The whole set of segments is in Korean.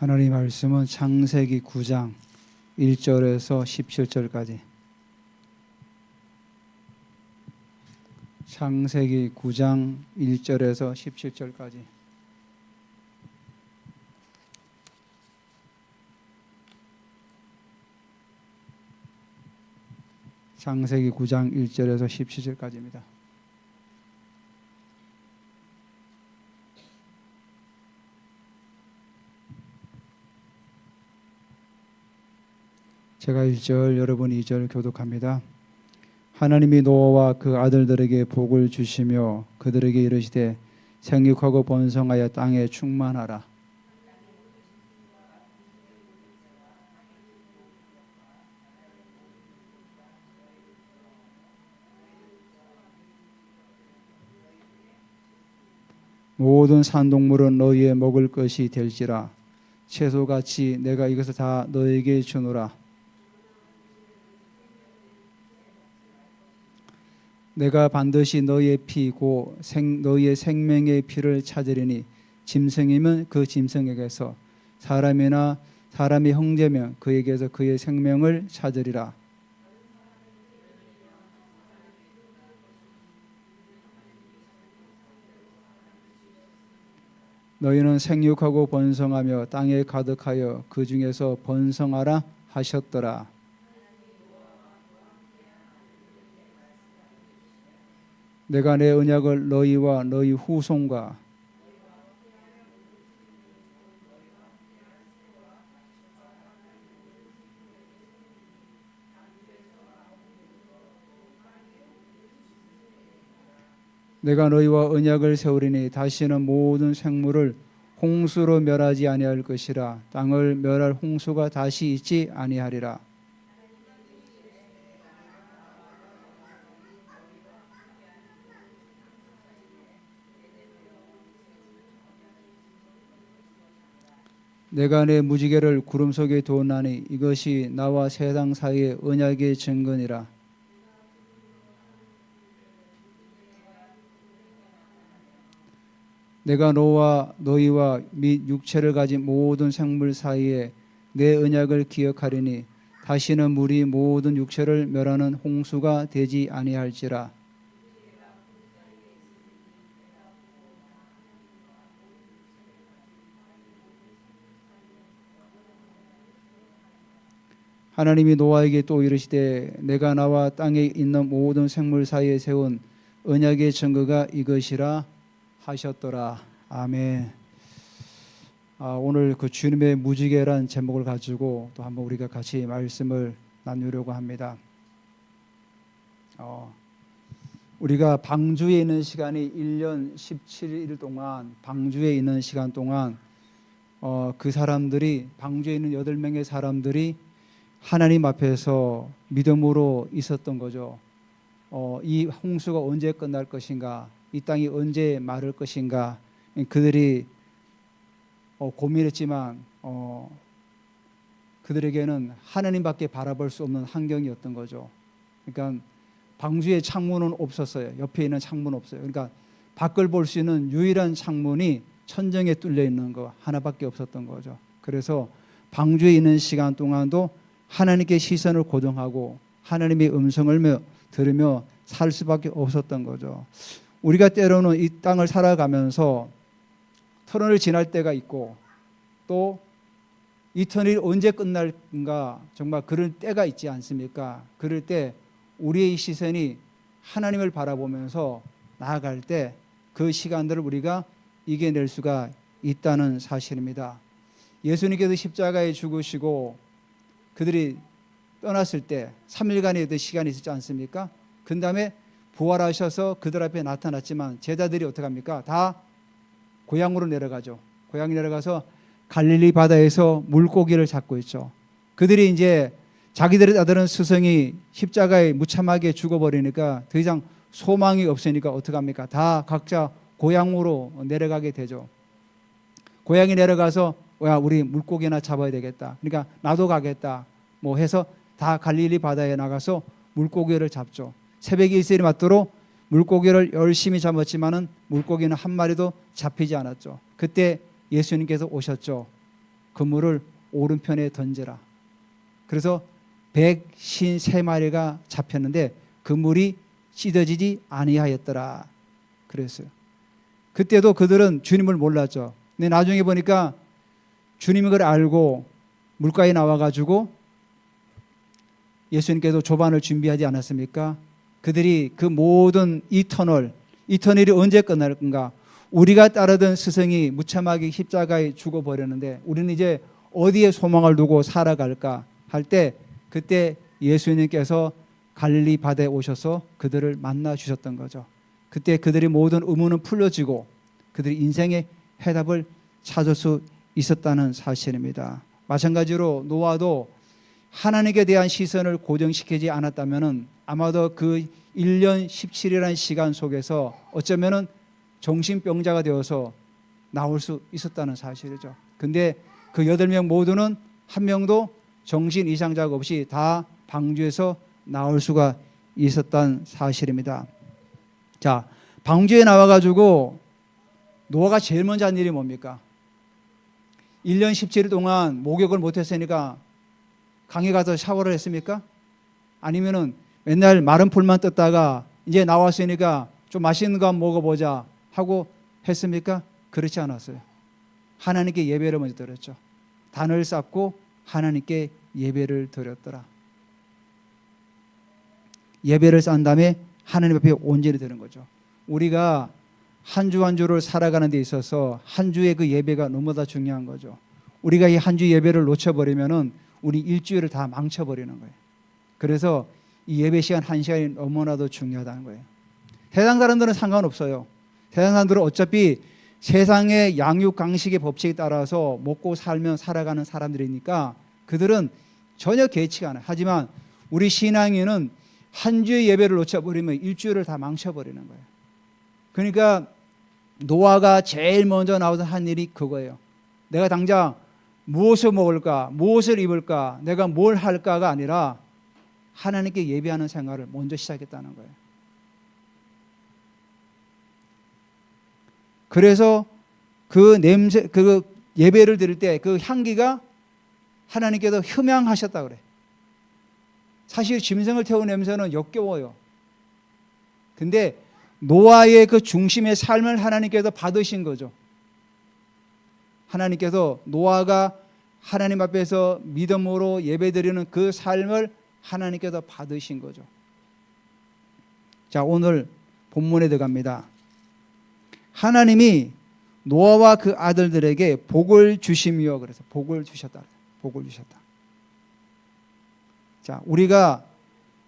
하나님 말씀은 창세기 9장 1절에서 17절까지. 창세기 9장 1절에서 17절까지. 창세기 9장 1절에서 17절까지입니다. 제가 1절, 여러분 2절 교독합니다. 하나님이 노아와 그 아들들에게 복을 주시며 그들에게 이르시되 생육하고 번성하여 땅에 충만하라. 모든 산동물은 너희의 먹을 것이 될지라. 채소같이 내가 이것을 다 너희에게 주노라. 내가 반드시 너희의 피고 너희의 생명의 피를 찾으리니 짐승이면 그 짐승에게서, 사람이나 사람이 형제면 그에게서 그의 생명을 찾으리라. 너희는 생육하고 번성하며 땅에 가득하여 그 중에서 번성하라 하셨더라. 내가 내 언약을 너희와 너희 후손과 내가 너희와 언약을 세우리니 다시는 모든 생물을 홍수로 멸하지 아니할 것이라. 땅을 멸할 홍수가 다시 있지 아니하리라. 내가 내 무지개를 구름 속에 두었나니 이것이 나와 세상 사이의 언약의 증거니라. 내가 너희와 및 육체를 가진 모든 생물 사이에 내 언약을 기억하리니 다시는 물이 모든 육체를 멸하는 홍수가 되지 아니할지라. 하나님이 노아에게 또 이르시되 내가 나와 땅에 있는 모든 생물 사이에 세운 언약의 증거가 이것이라 하셨더라. 아멘. 오늘 그 주님의 무지개란 제목을 가지고 또 한번 우리가 같이 말씀을 나누려고 합니다. 우리가 방주에 있는 시간이 1년 17일 동안, 방주에 있는 시간 동안 그 사람들이, 방주에 있는 8명의 사람들이 하나님 앞에서 믿음으로 있었던 거죠. 이 홍수가 언제 끝날 것인가, 이 땅이 언제 마를 것인가, 그들이 고민했지만 그들에게는 하나님밖에 바라볼 수 없는 환경이었던 거죠. 그러니까 방주에 창문은 없었어요. 옆에 있는 창문은 없어요. 그러니까 밖을 볼 수 있는 유일한 창문이 천정에 뚫려 있는 거 하나밖에 없었던 거죠. 그래서 방주에 있는 시간 동안도 하나님께 시선을 고정하고 하나님의 음성을 들으며 살 수밖에 없었던 거죠. 우리가 때로는 이 땅을 살아가면서 터널을 지날 때가 있고 또 이 터널이 언제 끝날까 정말 그럴 때가 있지 않습니까? 그럴 때 우리의 시선이 하나님을 바라보면서 나아갈 때 그 시간들을 우리가 이겨낼 수가 있다는 사실입니다. 예수님께서 십자가에 죽으시고 그들이 떠났을 때 3일간의 시간이 있었지 않습니까? 그 다음에 부활하셔서 그들 앞에 나타났지만 제자들이 어떻게 합니까? 다 고향으로 내려가죠. 고향에 내려가서 갈릴리 바다에서 물고기를 잡고 있죠. 그들이 이제 자기들의 아들은 스승이 십자가에 무참하게 죽어버리니까 더 이상 소망이 없으니까 어떻게 합니까? 다 각자 고향으로 내려가게 되죠. 고향에 내려가서 우리 물고기나 잡아야 되겠다. 그러니까 나도 가겠다. 뭐 해서 다 갈릴리 바다에 나가서 물고기를 잡죠. 새벽에 이슬이 맞도록 물고기를 열심히 잡았지만은 물고기는 한 마리도 잡히지 않았죠. 그때 예수님께서 오셨죠. 그물을 오른편에 던져라. 그래서 153마리가 잡혔는데 그물이 찢어지지 아니하였더라. 그랬어요. 그때도 그들은 주님을 몰랐죠. 근데 나중에 보니까 주님이 그걸 알고 물가에 나와가지고 예수님께서 조반을 준비하지 않았습니까? 그들이 그 모든 이 터널이 언제 끝날 건가? 우리가 따르던 스승이 무참하게 십자가에 죽어버렸는데 우리는 이제 어디에 소망을 두고 살아갈까 할 때 그때 예수님께서 갈릴리 바다에 오셔서 그들을 만나 주셨던 거죠. 그때 그들의 모든 의문은 풀려지고 그들이 인생의 해답을 찾을 수 있었다는 사실입니다. 마찬가지로 노아도 하나님께 대한 시선을 고정시키지 않았다면 아마도 그 1년 17일이라는 시간 속에서 어쩌면 정신병자가 되어서 나올 수 있었다는 사실이죠. 근데 그 8명 모두는 한 명도 정신 이상자가 없이 다 방주에서 나올 수가 있었다는 사실입니다. 자, 방주에 나와가지고 노아가 제일 먼저 한 일이 뭡니까? 1년 17일 동안 목욕을 못했으니까 강에 가서 샤워를 했습니까? 아니면은 맨날 마른 풀만 떴다가 이제 나왔으니까 좀 맛있는 거 한번 먹어보자 하고 했습니까? 그렇지 않았어요. 하나님께 예배를 먼저 드렸죠. 단을 쌓고 하나님께 예배를 드렸더라. 예배를 쌓은 다음에 하나님 앞에 온전히 드는 거죠. 우리가 한 주 한 주를 살아가는 데 있어서 한 주의 그 예배가 너무나 중요한 거죠. 우리가 이 한 주 예배를 놓쳐버리면은 우리 일주일을 다 망쳐버리는 거예요. 그래서 이 예배 시간 1시간이 너무나도 중요하다는 거예요. 세상 사람들은 상관없어요. 세상 사람들은 어차피 세상의 양육 강식의 법칙에 따라서 먹고 살면 살아가는 사람들이니까 그들은 전혀 개의치가 않아요. 하지만 우리 신앙인은 한 주의 예배를 놓쳐버리면 일주일을 다 망쳐버리는 거예요. 그러니까 노아가 제일 먼저 나와서 한 일이 그거예요. 내가 당장 무엇을 먹을까, 무엇을 입을까, 내가 뭘 할까가 아니라 하나님께 예배하는 생활을 먼저 시작했다는 거예요. 그래서 그 냄새, 그 예배를 드릴 때 그 향기가 하나님께서 흠양하셨다 그래. 사실 짐승을 태운 냄새는 역겨워요. 근데 노아의 그 중심의 삶을 하나님께서 받으신 거죠. 하나님께서 노아가 하나님 앞에서 믿음으로 예배드리는 그 삶을 하나님께서 받으신 거죠. 자, 오늘 본문에 들어갑니다. 하나님이 노아와 그 아들들에게 복을 주시며 그래서 복을 주셨다. 복을 주셨다. 자, 우리가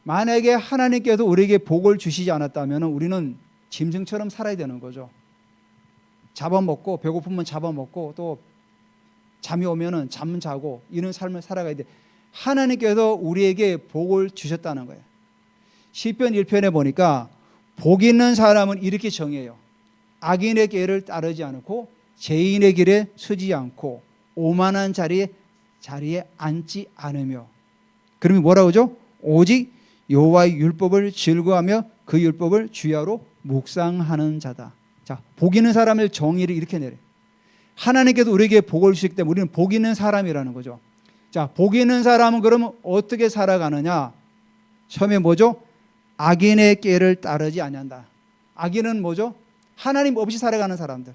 만약에 하나님께서 우리에게 복을 주시지 않았다면 우리는 짐승처럼 살아야 되는 거죠. 잡아먹고 배고프면 잡아먹고 또 잠이 오면은 잠 자고 이런 삶을 살아가야 돼. 하나님께서 우리에게 복을 주셨다는 거예요. 시편 1편에 보니까 복 있는 사람은 이렇게 정해요. 악인의 길을 따르지 않고 죄인의 길에 서지 않고 오만한 자리에 앉지 않으며. 그러면 뭐라고 하죠? 오직 여호와의 율법을 즐거워하며 그 율법을 주야로 묵상하는 자다. 자, 복 있는 사람의 정의를 이렇게 내려요. 하나님께서 우리에게 복을 주시기 때문에 우리는 복 있는 사람이라는 거죠. 자, 복 있는 사람은 그러면 어떻게 살아가느냐? 처음에 뭐죠? 악인의 꾀를 따르지 아니한다. 악인은 뭐죠? 하나님 없이 살아가는 사람들.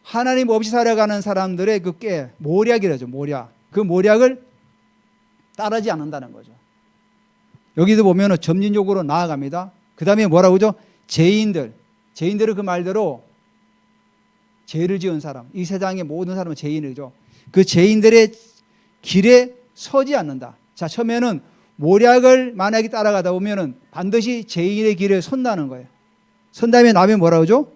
하나님 없이 살아가는 사람들의 그 꾀, 모략이라죠. 모략. 그 모략을 따르지 않는다는 거죠. 여기도 보면 점진적으로 나아갑니다. 그 다음에 뭐라고 하죠? 죄인들은 그 말대로 죄를 지은 사람, 이 세상의 모든 사람은 죄인이죠. 그 죄인들의 길에 서지 않는다. 자, 처음에는 모략을 만약에 따라가다 보면은 반드시 죄인의 길에 선다는 거예요. 선 다음에 나면 뭐라고 하죠?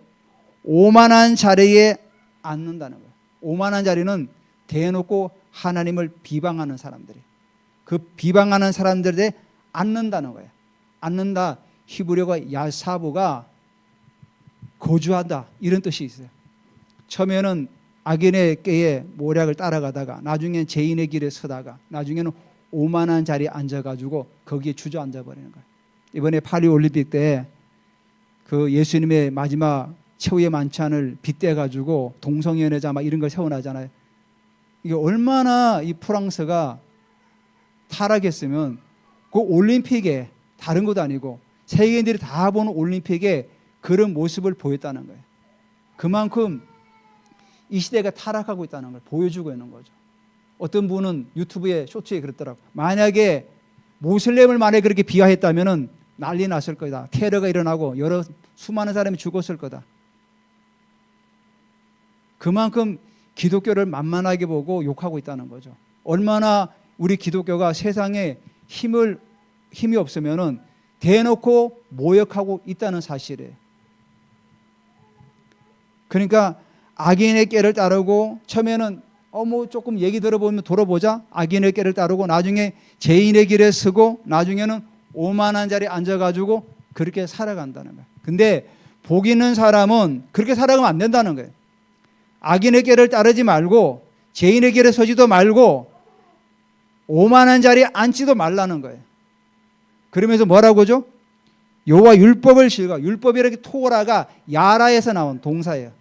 오만한 자리에 앉는다는 거예요. 오만한 자리는 대놓고 하나님을 비방하는 사람들이. 그 비방하는 사람들에 앉는다는 거예요. 앉는다. 히브리어가 야사부가 거주한다 이런 뜻이 있어요. 처음에는 악인의 꾀에 모략을 따라가다가 나중엔 죄인의 길에 서다가 나중에는 오만한 자리에 앉아가지고 거기에 주저앉아 버리는 거예요. 이번에 파리 올림픽 때 그 예수님의 마지막 최후의 만찬을 빗대가지고 동성연애자 막 이런 걸 세워나잖아요. 이게 얼마나 이 프랑스가 타락했으면 그 올림픽에 다른 것도 아니고 세계인들이 다 보는 올림픽에 그런 모습을 보였다는 거예요. 그만큼 이 시대가 타락하고 있다는 걸 보여주고 있는 거죠. 어떤 분은 유튜브에 쇼츠에 그랬더라고요. 만약에 모슬렘을 만약에 그렇게 비하했다면 난리 났을 거다. 테러가 일어나고 수많은 사람이 죽었을 거다. 그만큼 기독교를 만만하게 보고 욕하고 있다는 거죠. 얼마나 우리 기독교가 세상에 힘이 없으면 대놓고 모욕하고 있다는 사실이에요. 그러니까 악인의 꾀를 따르고 처음에는 조금 얘기 들어보면 돌아보자. 악인의 꾀를 따르고 나중에 죄인의 길에 서고 나중에는 오만한 자리에 앉아가지고 그렇게 살아간다는 거예요. 근데 복 있는 사람은 그렇게 살아가면 안 된다는 거예요. 악인의 꾀를 따르지 말고 죄인의 길에 서지도 말고 오만한 자리에 앉지도 말라는 거예요. 그러면서 뭐라고죠? 여호와 율법을 실과 율법이라는 토라가 야라에서 나온 동사예요.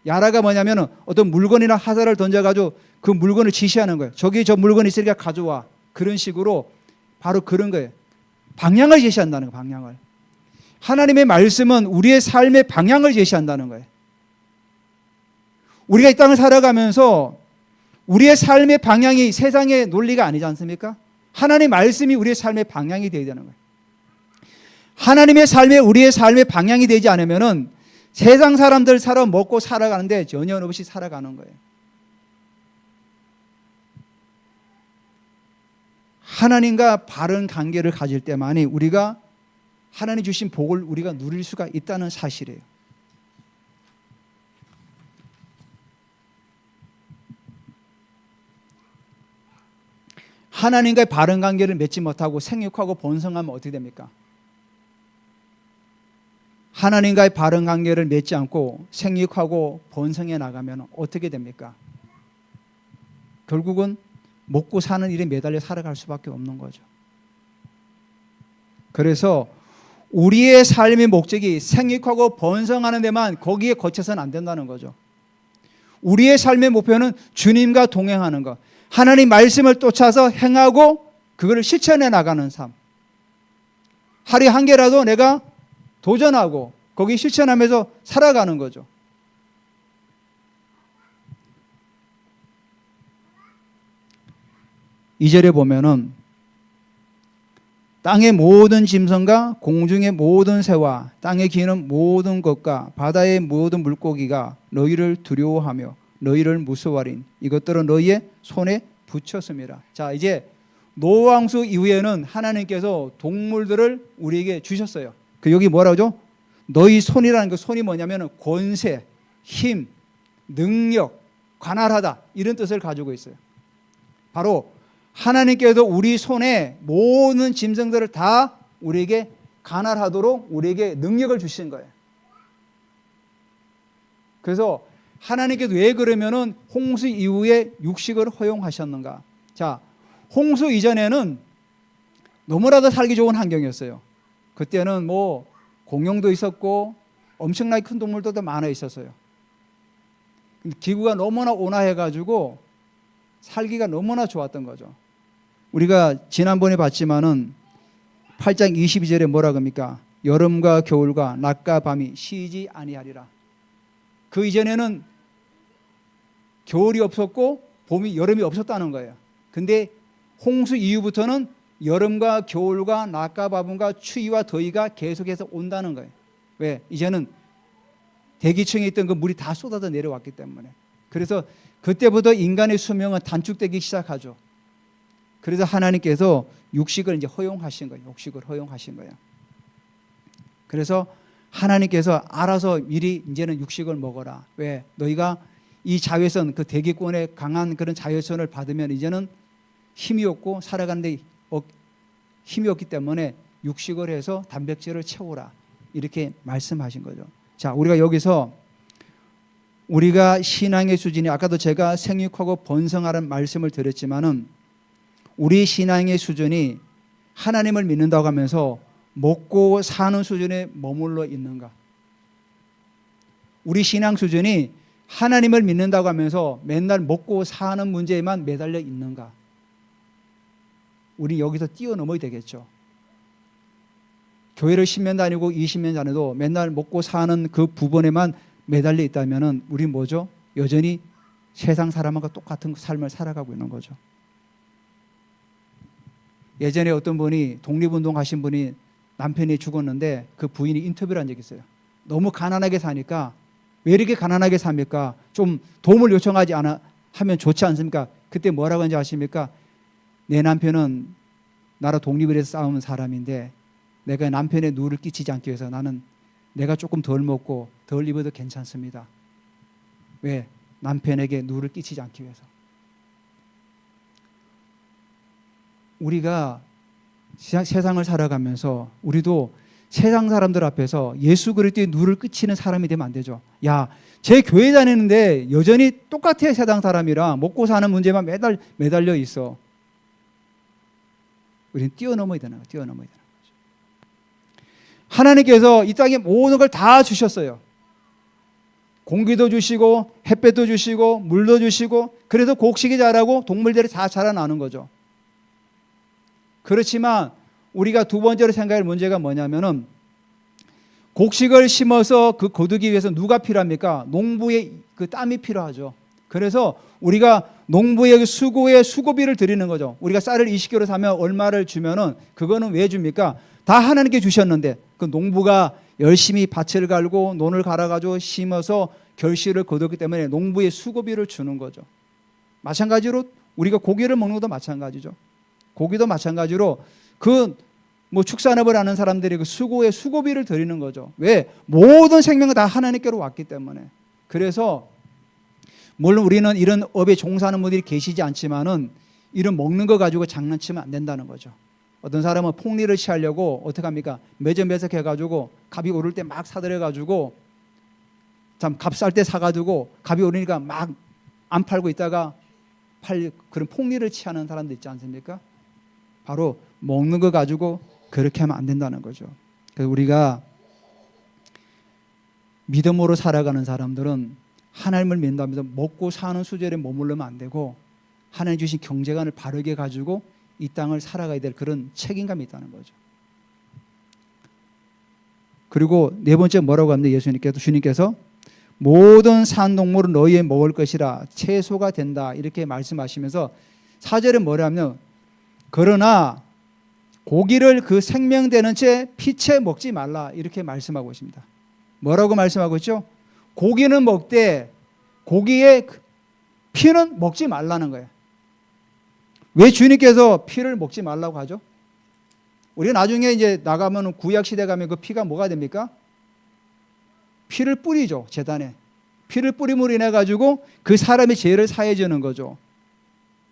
야라가 뭐냐면 어떤 물건이나 화살을 던져가지고 그 물건을 지시하는 거예요. 저기 저 물건이 있으니까 가져와. 그런 식으로 바로 그런 거예요. 방향을 제시한다는 거예요. 방향을. 하나님의 말씀은 우리의 삶의 방향을 제시한다는 거예요. 우리가 이 땅을 살아가면서 우리의 삶의 방향이 세상의 논리가 아니지 않습니까? 하나님의 말씀이 우리의 삶의 방향이 되어야 되는 거예요. 하나님의 삶에 우리의 삶의 방향이 되지 않으면은 세상 사람들처럼 먹고 살아가는데 전혀 없이 살아가는 거예요. 하나님과 바른 관계를 가질 때만이 우리가 하나님 주신 복을 우리가 누릴 수가 있다는 사실이에요. 하나님과의 바른 관계를 맺지 못하고 생육하고 번성하면 어떻게 됩니까? 하나님과의 바른 관계를 맺지 않고 생육하고 번성해 나가면 어떻게 됩니까? 결국은 먹고 사는 일에 매달려 살아갈 수밖에 없는 거죠. 그래서 우리의 삶의 목적이 생육하고 번성하는 데만 거기에 거쳐서는 안 된다는 거죠. 우리의 삶의 목표는 주님과 동행하는 것, 하나님 말씀을 쫓아서 행하고 그걸 실천해 나가는 삶. 하루에 한 개라도 내가 도전하고 거기 실천하면서 살아가는 거죠. 이 절에 보면은 땅의 모든 짐승과 공중의 모든 새와 땅에 기는 모든 것과 바다의 모든 물고기가 너희를 두려워하며 너희를 무서워하리니 이것들은 너희의 손에 붙였습니다. 자, 이제 노아왕수 이후에는 하나님께서 동물들을 우리에게 주셨어요. 그 여기 뭐라고 하죠? 너희 손이라는 그 손이 뭐냐면 권세, 힘, 능력, 관할하다 이런 뜻을 가지고 있어요. 바로 하나님께서 우리 손에 모든 짐승들을 다 우리에게 관할하도록 우리에게 능력을 주신 거예요. 그래서 하나님께서 왜 그러면은 홍수 이후에 육식을 허용하셨는가? 자, 홍수 이전에는 너무나도 살기 좋은 환경이었어요. 그때는 뭐 공룡도 있었고 엄청나게 큰 동물들도 많아 있었어요. 기후가 너무나 온화해가지고 살기가 너무나 좋았던 거죠. 우리가 지난번에 봤지만은 8장 22절에 뭐라 그럽니까? 여름과 겨울과 낮과 밤이 쉬지 아니하리라. 그 이전에는 겨울이 없었고 여름이 없었다는 거예요. 근데 홍수 이후부터는 여름과 겨울과 낮과 밤과 추위와 더위가 계속해서 온다는 거예요. 왜? 이제는 대기층에 있던 그 물이 다 쏟아져 내려왔기 때문에. 그래서 그때부터 인간의 수명은 단축되기 시작하죠. 그래서 하나님께서 육식을 이제 허용하신 거예요. 육식을 허용하신 거예요. 그래서 하나님께서 알아서 미리 이제는 육식을 먹어라. 왜? 너희가 이 자외선, 그 대기권의 강한 그런 자외선을 받으면 이제는 힘이 없고 살아가는데 힘이 없기 때문에 육식을 해서 단백질을 채우라. 이렇게 말씀하신 거죠. 자, 우리가 여기서 우리가 신앙의 수준이 아까도 제가 생육하고 번성하라는 말씀을 드렸지만은 우리 신앙의 수준이 하나님을 믿는다고 하면서 먹고 사는 수준에 머물러 있는가? 우리 신앙 수준이 하나님을 믿는다고 하면서 맨날 먹고 사는 문제에만 매달려 있는가? 우리 여기서 뛰어넘어야 되겠죠. 교회를 10년 다니고 20년 다녀도 맨날 먹고 사는 그 부분에만 매달려 있다면 우리 뭐죠? 여전히 세상 사람과 똑같은 삶을 살아가고 있는 거죠. 예전에 어떤 분이 독립운동 하신 분이 남편이 죽었는데 그 부인이 인터뷰를 한 적이 있어요. 너무 가난하게 사니까 왜 이렇게 가난하게 삽니까? 좀 도움을 요청하지 않아 하면 좋지 않습니까? 그때 뭐라고 하는지 아십니까? 내 남편은 나라 독립을 위해서 싸우는 사람인데 내가 남편의 누를 끼치지 않기 위해서 나는 내가 조금 덜 먹고 덜 입어도 괜찮습니다. 왜? 남편에게 누를 끼치지 않기 위해서. 우리가 세상을 살아가면서 우리도 세상 사람들 앞에서 예수 그리스도의 누를 끼치는 사람이 되면 안 되죠. 야, 제 교회 다니는데 여전히 똑같아. 세상 사람이랑 먹고 사는 문제만 매달려 있어. 우리는 뛰어넘어야 되는 거죠. 뛰어넘어야 되는 거죠. 하나님께서 이 땅에 모든 걸 다 주셨어요. 공기도 주시고 햇볕도 주시고 물도 주시고 그래서 곡식이 자라고 동물들이 다 자라나는 거죠. 그렇지만 우리가 두 번째로 생각할 문제가 뭐냐면은 곡식을 심어서 그 거두기 위해서 누가 필요합니까? 농부의 그 땀이 필요하죠. 그래서 우리가 농부의 수고에 수고비를 드리는 거죠. 우리가 쌀을 20kg 사면 얼마를 주면은 그거는 왜 줍니까? 다 하나님께 주셨는데 그 농부가 열심히 밭을 갈고 논을 갈아가지고 심어서 결실을 거뒀기 때문에 농부의 수고비를 주는 거죠. 마찬가지로 우리가 고기를 먹는 것도 마찬가지죠. 고기도 마찬가지로 그 뭐 축산업을 하는 사람들이 그 수고에 수고비를 드리는 거죠. 왜? 모든 생명은 다 하나님께로 왔기 때문에. 그래서 물론 우리는 이런 업에 종사하는 분들이 계시지 않지만은 이런 먹는 거 가지고 장난치면 안 된다는 거죠. 어떤 사람은 폭리를 취하려고 어떻게 합니까? 매점매석 해가지고 값이 오를 때 막 사들여가지고 참 값 쌀 때 사가지고 값이 오르니까 막 안 팔고 있다가 그런 폭리를 취하는 사람도 있지 않습니까? 바로 먹는 거 가지고 그렇게 하면 안 된다는 거죠. 그래서 우리가 믿음으로 살아가는 사람들은 하나님을 믿는다면서 먹고 사는 수준에 머물르면 안 되고 하나님 주신 경제관을 바르게 가지고 이 땅을 살아가야 될 그런 책임감이 있다는 거죠. 그리고 네 번째 뭐라고 합니다. 주님께서 모든 산동물은 너희의 먹을 것이라 채소가 된다 이렇게 말씀하시면서 4절에 뭐라면 그러나 고기를 그 생명되는 채 피채 먹지 말라 이렇게 말씀하고 있습니다. 뭐라고 말씀하고 있죠? 고기는 먹되 고기의 피는 먹지 말라는 거예요. 왜 주님께서 피를 먹지 말라고 하죠? 우리가 나중에 이제 나가면 구약 시대 가면 그 피가 뭐가 됩니까? 피를 뿌리죠. 제단에. 피를 뿌림으로 인해 가지고 그 사람의 죄를 사해 주는 거죠.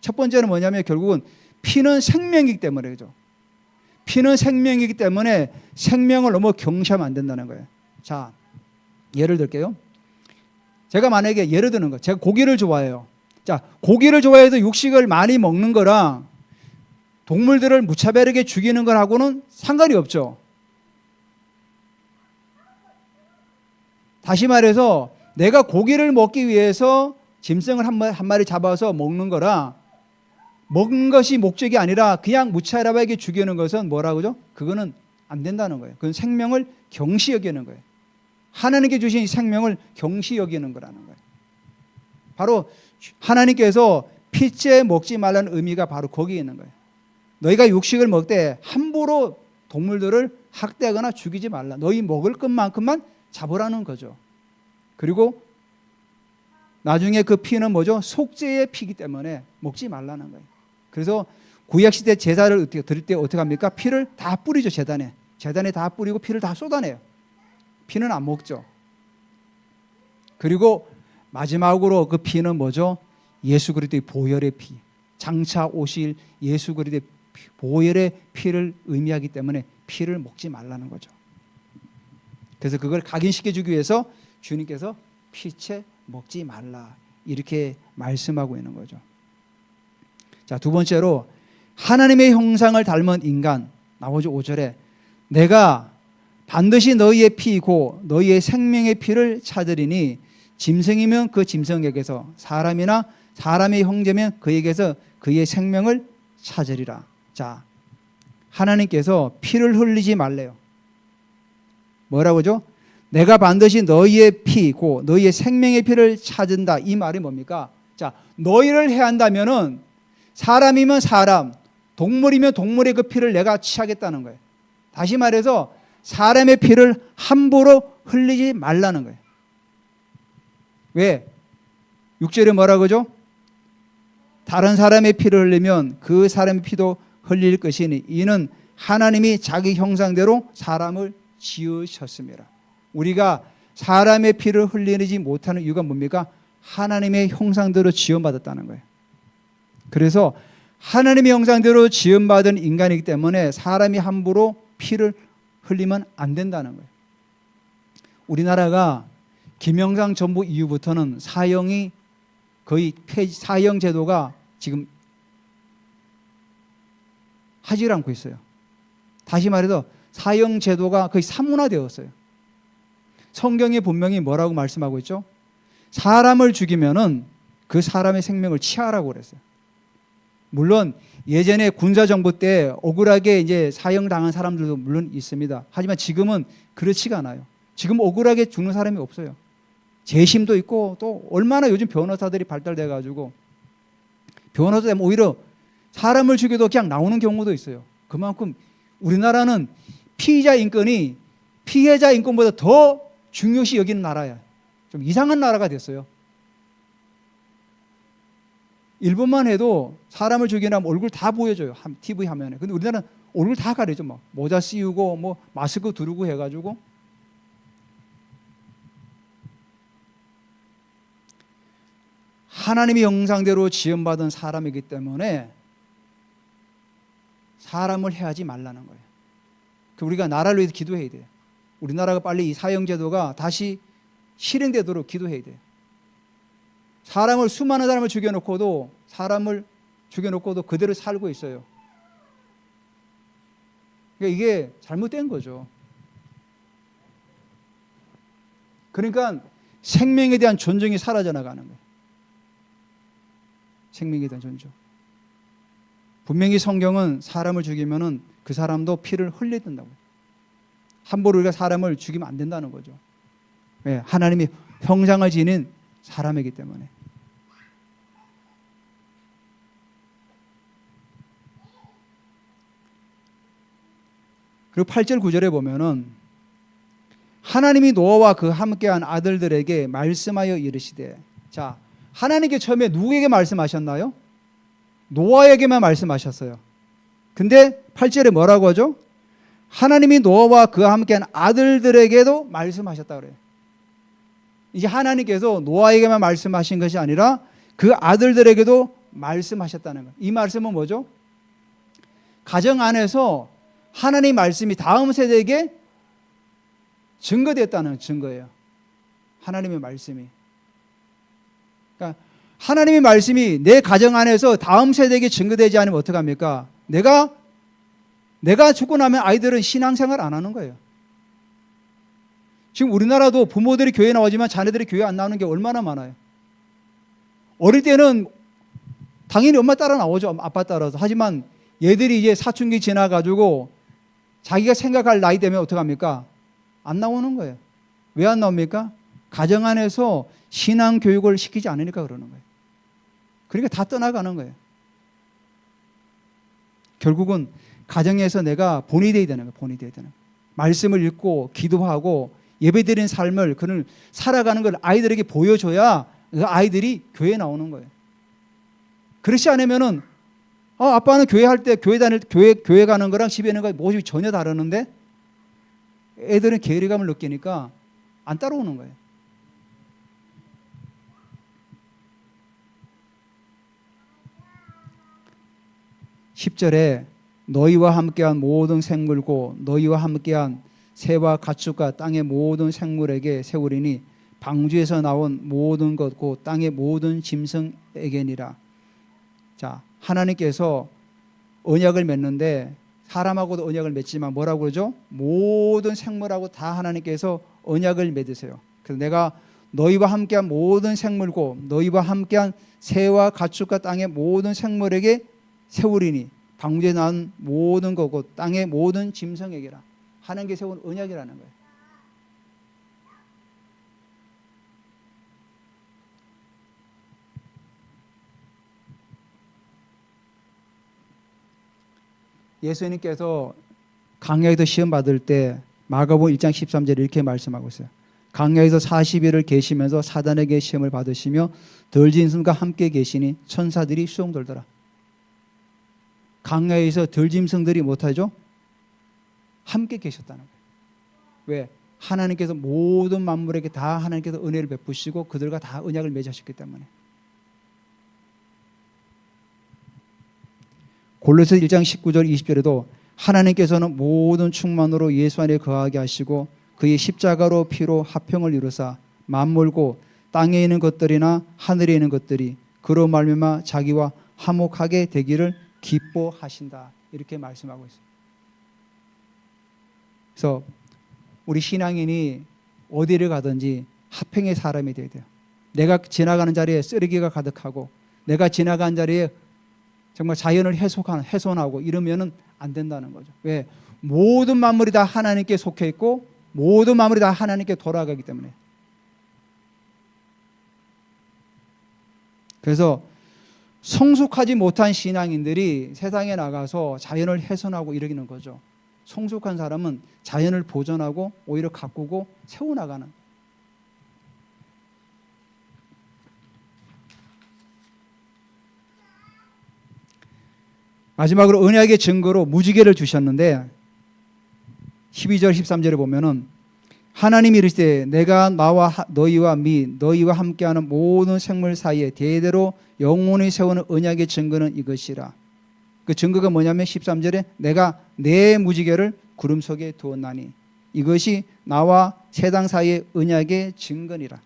첫 번째는 뭐냐면 결국은 피는 생명이기 때문에 그죠. 피는 생명이기 때문에 생명을 너무 경시하면 안 된다는 거예요. 자, 예를 들게요. 제가 만약에 예를 드는 거, 제가 고기를 좋아해요. 자, 고기를 좋아해서 육식을 많이 먹는 거랑 동물들을 무차별하게 죽이는 거하고는 상관이 없죠. 다시 말해서 내가 고기를 먹기 위해서 짐승을 한 마리 잡아서 먹는 거랑 먹는 것이 목적이 아니라 그냥 무차별하게 죽이는 것은 뭐라고 그러죠? 그거는 안 된다는 거예요. 그건 생명을 경시 여기는 거예요. 하나님께 주신 이 생명을 경시 여기는 거라는 거예요. 바로 하나님께서 피째 먹지 말라는 의미가 바로 거기에 있는 거예요. 너희가 육식을 먹을 때 함부로 동물들을 학대하거나 죽이지 말라. 너희 먹을 것만큼만 잡으라는 거죠. 그리고 나중에 그 피는 뭐죠? 속죄의 피이기 때문에 먹지 말라는 거예요. 그래서 구약시대 제사를 드릴 때 어떻게 합니까? 피를 다 뿌리죠. 제단에 다 뿌리고 피를 다 쏟아내요. 피는 안 먹죠. 그리고 마지막으로 그 피는 뭐죠? 예수 그리스도의 보혈의 피, 장차 오실 예수 그리스도의 보혈의 피를 의미하기 때문에 피를 먹지 말라는 거죠. 그래서 그걸 각인시켜주기 위해서 주님께서 피채 먹지 말라 이렇게 말씀하고 있는 거죠. 자, 두 번째로 하나님의 형상을 닮은 인간 나오죠. 5절에 내가 반드시 너희의 피고 너희의 생명의 피를 찾으리니 짐승이면 그 짐승에게서, 사람이나 사람의 형제면 그에게서 그의 생명을 찾으리라. 자, 하나님께서 피를 흘리지 말래요. 뭐라고죠? 내가 반드시 너희의 피고 너희의 생명의 피를 찾은다. 이 말이 뭡니까? 자, 너희를 해한다면은 사람이면 사람, 동물이면 동물의 그 피를 내가 취하겠다는 거예요. 다시 말해서 사람의 피를 함부로 흘리지 말라는 거예요. 왜? 6절에 뭐라고 하죠? 다른 사람의 피를 흘리면 그 사람의 피도 흘릴 것이니 이는 하나님이 자기 형상대로 사람을 지으셨습니다. 우리가 사람의 피를 흘리지 못하는 이유가 뭡니까? 하나님의 형상대로 지음받았다는 거예요. 그래서 하나님의 형상대로 지음받은 인간이기 때문에 사람이 함부로 피를 흘리면 안 된다는 거예요. 우리나라가 김영삼 정부 이후부터는 사형이 거의 사형 제도가 지금 하지 않고 있어요. 다시 말해서 사형 제도가 거의 사문화되었어요. 성경에 분명히 뭐라고 말씀하고 있죠? 사람을 죽이면은 그 사람의 생명을 취하라고 그랬어요. 물론 예전에 군사 정부 때 억울하게 이제 사형 당한 사람들도 물론 있습니다. 하지만 지금은 그렇지가 않아요. 지금 억울하게 죽는 사람이 없어요. 재심도 있고 또 얼마나 요즘 변호사들이 발달돼 가지고 변호사 되면 오히려 사람을 죽여도 그냥 나오는 경우도 있어요. 그만큼 우리나라는 피의자 인권이 피해자 인권보다 더 중요시 여기는 나라야. 좀 이상한 나라가 됐어요. 일본만 해도 사람을 죽이려면 얼굴 다 보여줘요. TV 화면에. 근데 우리나라는 얼굴 다 가리죠. 막 모자 씌우고 뭐 마스크 두르고 해가지고. 하나님의 형상대로 지음받은 사람이기 때문에 사람을 해하지 말라는 거예요. 우리가 나라를 위해서 기도해야 돼요. 우리나라가 빨리 이 사형제도가 다시 실행되도록 기도해야 돼요. 수많은 사람을 죽여놓고도 그대로 살고 있어요. 그러니까 이게 잘못된 거죠. 그러니까 생명에 대한 존중이 사라져 나가는 거예요. 생명에 대한 존중. 분명히 성경은 사람을 죽이면은 그 사람도 피를 흘려야 된다고. 함부로 우리가 사람을 죽이면 안 된다는 거죠. 왜? 하나님이 형상을 지닌 사람이기 때문에. 그리고 8절 9절에 보면은 하나님이 노아와 그 함께한 아들들에게 말씀하여 이르시되, 자, 하나님께 처음에 누구에게 말씀하셨나요? 노아에게만 말씀하셨어요. 근데 8절에 뭐라고 하죠? 하나님이 노아와 그와 함께한 아들들에게도 말씀하셨다 그래요. 이제 하나님께서 노아에게만 말씀하신 것이 아니라 그 아들들에게도 말씀하셨다는 거예요. 이 말씀은 뭐죠? 가정 안에서 하나님의 말씀이 다음 세대에게 증거됐다는 증거예요. 하나님의 말씀이. 그러니까 하나님의 말씀이 내 가정 안에서 다음 세대에게 증거되지 않으면 어떡합니까? 내가 죽고 나면 아이들은 신앙생활 안 하는 거예요. 지금 우리나라도 부모들이 교회 나오지만 자녀들이 교회 안 나오는 게 얼마나 많아요. 어릴 때는 당연히 엄마 따라 나오죠. 아빠 따라서. 하지만 얘들이 이제 사춘기 지나가지고 자기가 생각할 나이 되면 어떡합니까? 안 나오는 거예요. 왜 안 나옵니까? 가정 안에서 신앙 교육을 시키지 않으니까 그러는 거예요. 그러니까 다 떠나가는 거예요. 결국은 가정에서 내가 본이 되어야 되는 거예요. 본이 되어야 되는 거예요. 말씀을 읽고 기도하고 예배드리는 삶을 그는 살아가는 걸 아이들에게 보여줘야 그 아이들이 교회에 나오는 거예요. 그렇지 않으면은 아빠는 교회 할 때 교회 가는 거랑 집에 있는 거 모습이 전혀 다르는데 애들은 괴리감을 느끼니까 안 따라오는 거예요. (10절에) 너희와 함께한 모든 생물고 너희와 함께한 새와 가축과 땅의 모든 생물에게 세우리니 방주에서 나온 모든 것고 땅의 모든 짐승에게니라. 자, 하나님께서 언약을 맺는데 사람하고도 언약을 맺지만 뭐라고 그러죠? 모든 생물하고 다 하나님께서 언약을 맺으세요. 그래서 내가 너희와 함께한 모든 생물고 너희와 함께한 새와 가축과 땅의 모든 생물에게 세우리니 방주에 난 모든 거고 땅의 모든 짐승에게라. 하나님께 세운 언약이라는 거예요. 예수님께서 광야에서 시험 받을 때 마가복음 1장 13절에 이렇게 말씀하고 있어요. 광야에서 40일을 계시면서 사단에게 시험을 받으시며 덜짐승과 함께 계시니 천사들이 수종돌더라. 광야에서 덜짐승들이 못하죠? 함께 계셨다는 거예요. 왜? 하나님께서 모든 만물에게 다 하나님께서 은혜를 베푸시고 그들과 다 언약을 맺으셨기 때문에. 골로새 1장 19절 20절에도 하나님께서는 모든 충만으로 예수 안에 거하게 하시고 그의 십자가로 피로 화평을 이루사 만물고 땅에 있는 것들이나 하늘에 있는 것들이 그로 말미암아 자기와 화목하게 되기를 기뻐하신다. 이렇게 말씀하고 있습니다. 그래서 우리 신앙인이 어디를 가든지 화평의 사람이 되어야 돼요. 내가 지나가는 자리에 쓰레기가 가득하고 내가 지나가는 자리에 정말 자연을 훼손하고 이러면은 안 된다는 거죠. 왜? 모든 만물이 다 하나님께 속해 있고 모든 만물이 다 하나님께 돌아가기 때문에. 그래서 성숙하지 못한 신앙인들이 세상에 나가서 자연을 훼손하고 이러기는 거죠. 성숙한 사람은 자연을 보존하고 오히려 가꾸고 세워나가는. 마지막으로 언약의 증거로 무지개를 주셨는데 12절 13절에 보면은 하나님이 이르시되 내가 나와 너희와 너희와 함께하는 모든 생물 사이에 대대로 영원히 세우는 언약의 증거는 이것이라. 그 증거가 뭐냐면 13절에 내가 내 무지개를 구름 속에 두었나니 이것이 나와 세상 사이의 언약의 증거니라.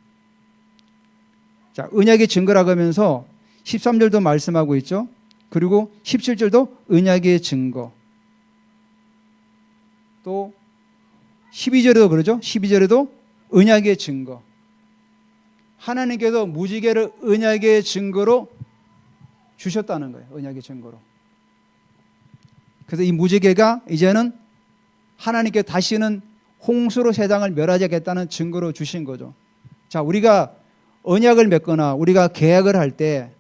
자, 언약의 증거라고 하면서 13절도 말씀하고 있죠. 그리고 17절도 언약의 증거. 또 12절에도 그러죠. 12절에도 언약의 증거. 하나님께서 무지개를 언약의 증거로 주셨다는 거예요. 언약의 증거로. 그래서 이 무지개가 이제는 하나님께 다시는 홍수로 세상을 멸하지 않겠다는 증거로 주신 거죠. 자, 우리가 언약을 맺거나 우리가 계약을 할 때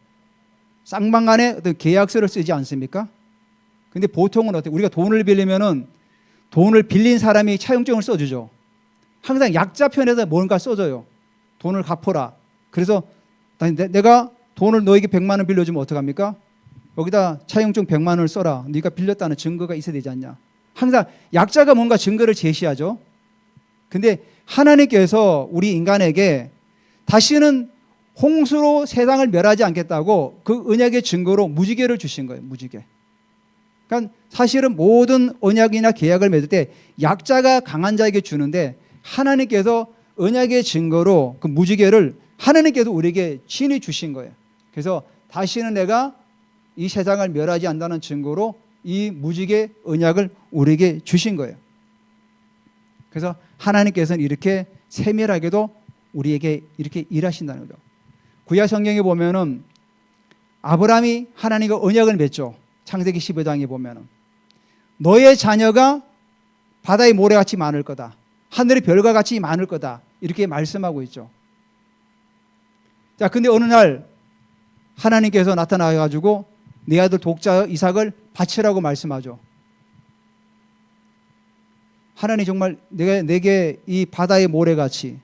쌍방간에 어떤 계약서를 쓰지 않습니까? 근데 보통은 어떻게? 우리가 돈을 빌리면은 돈을 빌린 사람이 차용증을 써주죠. 항상 약자 편에서 뭔가 써줘요. 돈을 갚아라. 그래서 내가 돈을 너에게 100만 원 빌려주면 어떡합니까? 여기다 차용증 100만 원을 써라. 네가 빌렸다는 증거가 있어야 되지 않냐. 항상 약자가 뭔가 증거를 제시하죠. 근데 하나님께서 우리 인간에게 다시는 홍수로 세상을 멸하지 않겠다고 그 언약의 증거로 무지개를 주신 거예요. 무지개. 그러니까 사실은 모든 언약이나 계약을 맺을 때 약자가 강한 자에게 주는데 하나님께서 언약의 증거로 그 무지개를 하나님께서 우리에게 친히 주신 거예요. 그래서 다시는 내가 이 세상을 멸하지 않는다는 증거로 이 무지개 언약을 우리에게 주신 거예요. 그래서 하나님께서는 이렇게 세밀하게도 우리에게 이렇게 일하신다는 거죠. 구약 성경에 보면은 아브라함이 하나님과 언약을 맺죠. 창세기 15장에 보면은 너의 자녀가 바다의 모래같이 많을 거다. 하늘의 별과 같이 많을 거다. 이렇게 말씀하고 있죠. 자, 근데 어느 날 하나님께서 나타나 가지고 네 아들 독자 이삭을 바치라고 말씀하죠. 하나님 정말 내게 이 바다의 모래같이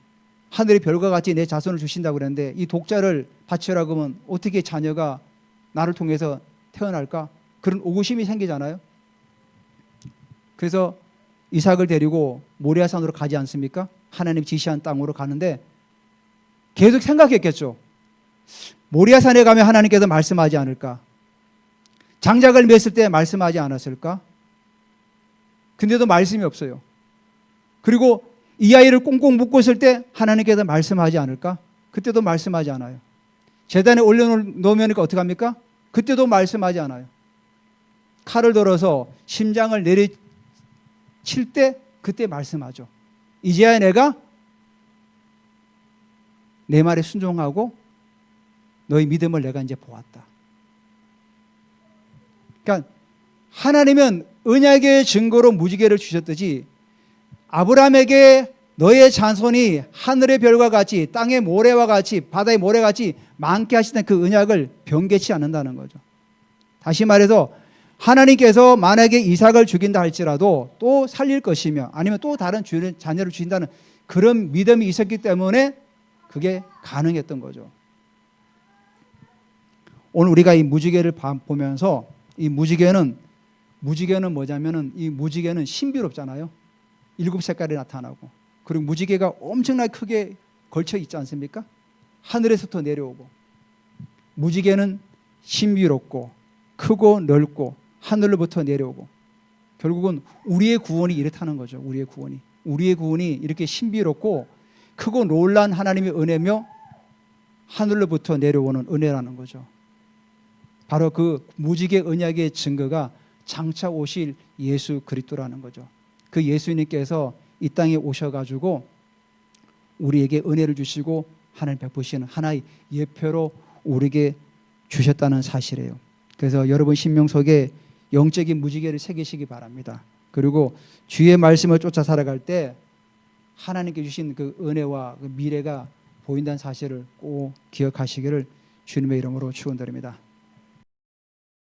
하늘의 별과 같이 내 자손을 주신다고 그랬는데 이 독자를 바치라고 하면 어떻게 자녀가 나를 통해서 태어날까? 그런 오구심이 생기잖아요. 그래서 이삭을 데리고 모리아산으로 가지 않습니까? 하나님 지시한 땅으로 가는데 계속 생각했겠죠. 모리아산에 가면 하나님께서 말씀하지 않을까? 장작을 맸을 때 말씀하지 않았을까? 근데도 말씀이 없어요. 그리고 이 아이를 꽁꽁 묶고 있을 때 하나님께서 말씀하지 않을까? 그때도 말씀하지 않아요. 제단에 올려놓으면 어떻게 합니까? 그때도 말씀하지 않아요. 칼을 들어서 심장을 내리칠 때 그때 말씀하죠. 이제야 내가 내 말에 순종하고 너희 믿음을 내가 이제 보았다. 그러니까 하나님은 언약의 증거로 무지개를 주셨듯이 아브라함에게 너의 자손이 하늘의 별과 같이 땅의 모래와 같이 바다의 모래와 같이 많게 하시는 그 언약을 변개치 않는다는 거죠. 다시 말해서 하나님께서 만약에 이삭을 죽인다 할지라도 또 살릴 것이며 아니면 또 다른 자녀를 주신다는 그런 믿음이 있었기 때문에 그게 가능했던 거죠. 오늘 우리가 이 무지개를 보면서 이 무지개는 뭐냐면은 이 무지개는 신비롭잖아요. 7색깔이 나타나고 그리고 무지개가 엄청나게 크게 걸쳐 있지 않습니까? 하늘에서부터 내려오고 무지개는 신비롭고 크고 넓고 하늘로부터 내려오고 결국은 우리의 구원이 이렇다는 거죠. 우리의 구원이 이렇게 신비롭고 크고 놀란 하나님의 은혜며 하늘로부터 내려오는 은혜라는 거죠. 바로 그 무지개 언약의 증거가 장차 오실 예수 그리스도라는 거죠. 그 예수님께서 이 땅에 오셔가지고 우리에게 은혜를 주시고 하나님 베푸시는 하나의 예표로 우리에게 주셨다는 사실이에요. 그래서 여러분 심령 속에 영적인 무지개를 새기시기 바랍니다. 그리고 주의 말씀을 쫓아 살아갈 때 하나님께 주신 그 은혜와 그 미래가 보인다는 사실을 꼭 기억하시기를 주님의 이름으로 축원드립니다.